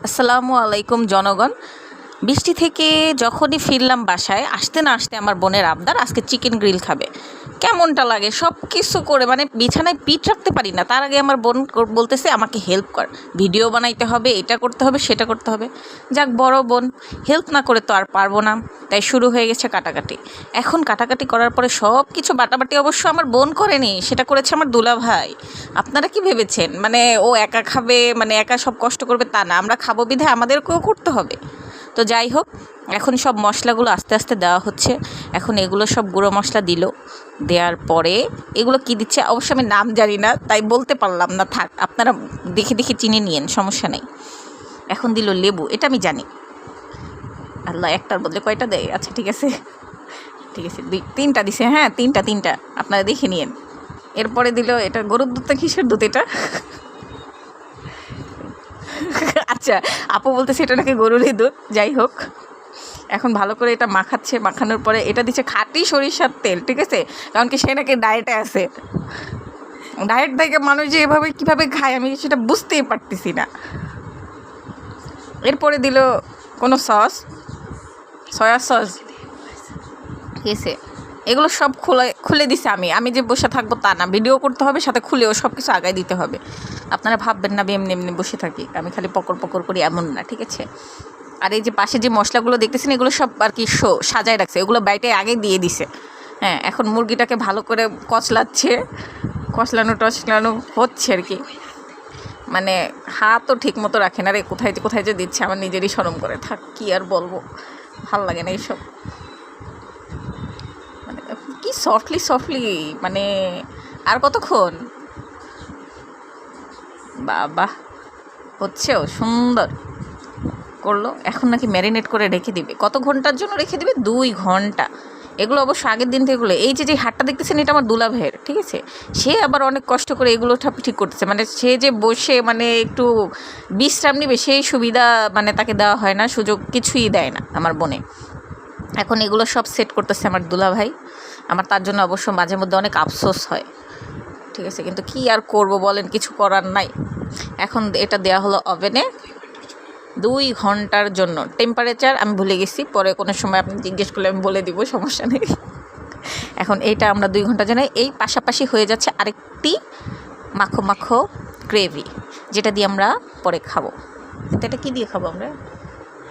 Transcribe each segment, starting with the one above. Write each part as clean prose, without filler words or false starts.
আসসালামু আলাইকুম জনগণ। বৃষ্টি থেকে যখনই ফিরলাম বাসায়, আসতে না আসতে আমার বোনের আবদার আজকে চিকেন গ্রিল খাবে। কেমনটা লাগে সব কিছু করে, মানে বিছানায় পিঠ রাখতে পারি না, তার আগে আমার বোন বলতেছে আমাকে হেল্প কর, ভিডিও বানাইতে হবে, এটা করতে হবে, সেটা করতে হবে। যাক, বড় বোন, হেল্প না করে তো আর পারবো না, তাই শুরু হয়ে গেছে কাটাকাটি। এখন কাটাকাটি করার পরে সব কিছু বাটাবাটি অবশ্য আমার বোন করেনি, সেটা করেছে আমার দুলা ভাই। আপনারা কি ভেবেছেন মানে ও একা খাবে, মানে একা সব কষ্ট করবে তা না, আমরা খাবো বিধায় আমাদেরকেও করতে হবে। তো যাই হোক, এখন সব মশলাগুলো আস্তে আস্তে দেওয়া হচ্ছে। এখন এগুলো সব গুঁড়ো মশলা দিল, দেওয়ার পরে এগুলো কি দিচ্ছে অবশ্য আমি নাম জানি না, তাই বলতে পারলাম না, থাক আপনারা দেখে দেখে চিনে নিয়েন, সমস্যা নেই। এখন দিল লেবু, এটা আমি জানি। আল্লাহ, একটার বদলে কয়টা দেয়? আচ্ছা ঠিক আছে, ঠিক আছে, তিনটা দিছে, হ্যাঁ তিনটা আপনারা দেখে নিয়েন। এরপরে দিল এটা গরুর দুধ না কিসের দুধ এটা? আচ্ছা, আপু বলতেছে এটা নাকি গরুরই দুধ। যাই হোক, এখন ভালো করে এটা মাখাচ্ছে, মাখানোর পরে এটা দিচ্ছে খাঁটি সরিষার তেল, ঠিক আছে, কারণ কি সে নাকি ডায়েটে আছে। ডায়েট থেকে মানুষ যে এভাবে কীভাবে খায় আমি সেটা বুঝতেই পারতেছি না। এরপরে দিল কোনো সস, সয়া সস, ঠিক আছে, এগুলো সব খুলে দিছে। আমি যে বসে থাকবো তা না, ভিডিও করতে হবে, সাথে খুলেও সব কিছু আগায় দিতে হবে। আপনারা ভাববেন না এমনি এমনি বসে থাকি, আমি খালি পকর পকর করি এমন না, ঠিক আছে। আর এই যে পাশে যে মশলাগুলো দেখতেছেন এগুলো সব আর কি সাজায় রাখছে, এগুলো বাইরে আগে দিয়ে দিছে। হ্যাঁ, এখন মুরগিটাকে ভালো করে কচলাচ্ছে, কচলানো হচ্ছে আর কি। মানে হাতও ঠিক মতো রাখে না রে, কোথায় যে দিচ্ছে আমার নিজেরই শরম করে, থাক কি আর বলবো, ভাল লাগে না এইসব। মানে কি সফটলি মানে আর কতক্ষণ, বাবা হচ্ছেও সুন্দর করলো। এখন নাকি ম্যারিনেট করে রেখে দিবে, কত ঘন্টার জন্য রেখে দিবে? 2 ঘন্টা। এগুলো অবশ্য আগের দিন থেকে এগুলো, এই যে হাটটা দেখতেছেন এটা আমার দুলা ভাইয়ের, ঠিক আছে, সে আবার অনেক কষ্ট করে এগুলো ঠিক করতেছে, মানে সে যে বসে মানে একটু বিশ্রাম নিবে সেই সুবিধা মানে তাকে দেওয়া হয় না, সুযোগ কিছুই দেয় না আমার বোনে। এখন এগুলো সব সেট করতেছে আমার দুলা ভাই, আমার তার জন্য অবশ্য মাঝে মধ্যে অনেক আফসোস হয়, ঠিক আছে, কিন্তু কি আর করব বলেন, কিছু করার নাই। এখন এটা দেওয়া হলো ওভেনে 2 ঘন্টার জন্য। টেম্পারেচার আমি ভুলে গেছি, পরে কোনো সময় আপনি জিজ্ঞেস করলে আমি বলে দিব, সমস্যা নেই। এখন এইটা আমরা 2 ঘন্টা জানাই। এই পাশাপাশি হয়ে যাচ্ছে আরেকটি মাখো গ্রেভি, যেটা দিয়ে আমরা পরে খাবো। এটা কি দিয়ে খাবো আমরা?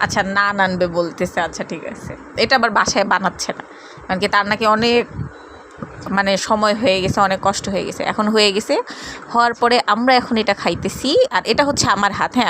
আচ্ছা, নান আনবে বলতেছে, আচ্ছা ঠিক আছে। এটা আবার বাসায় বানাচ্ছে না, কারণ কি তার নাকি অনেক মানে সময় হয়ে গেছে, অনেক কষ্ট হয়ে গেছে। এখন হয়ে গেছে, হওয়ার পরে আমরা এখন এটা খাইতেছি, আর এটা হচ্ছে আমার হাত। হ্যাঁ।